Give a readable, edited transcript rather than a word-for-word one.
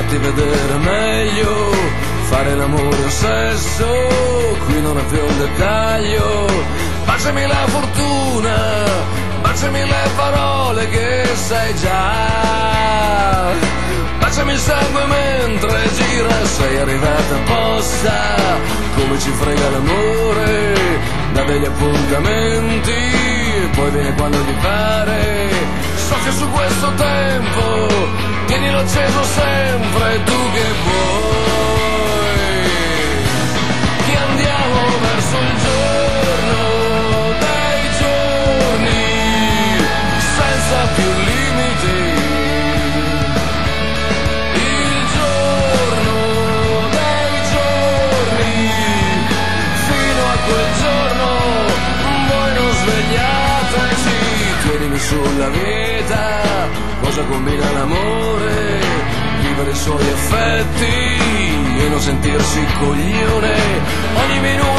farti vedere meglio, fare l'amore o sesso, qui non è più un dettaglio. Baciami la fortuna, baciami le parole che sai già, baciami il sangue mentre gira, sei arrivata apposta, come ci frega l'amore, da degli appuntamenti, poi viene quando ti pare, soffia su questo tempo, tienilo acceso sempre, tu che vuoi, che andiamo verso il giorno dei giorni, senza più limiti, il giorno dei giorni, fino a quel giorno voi non svegliateci, tienimi sulla vita, cosa combina l'amore, vivere i suoi effetti e non sentirsi coglione ogni minuto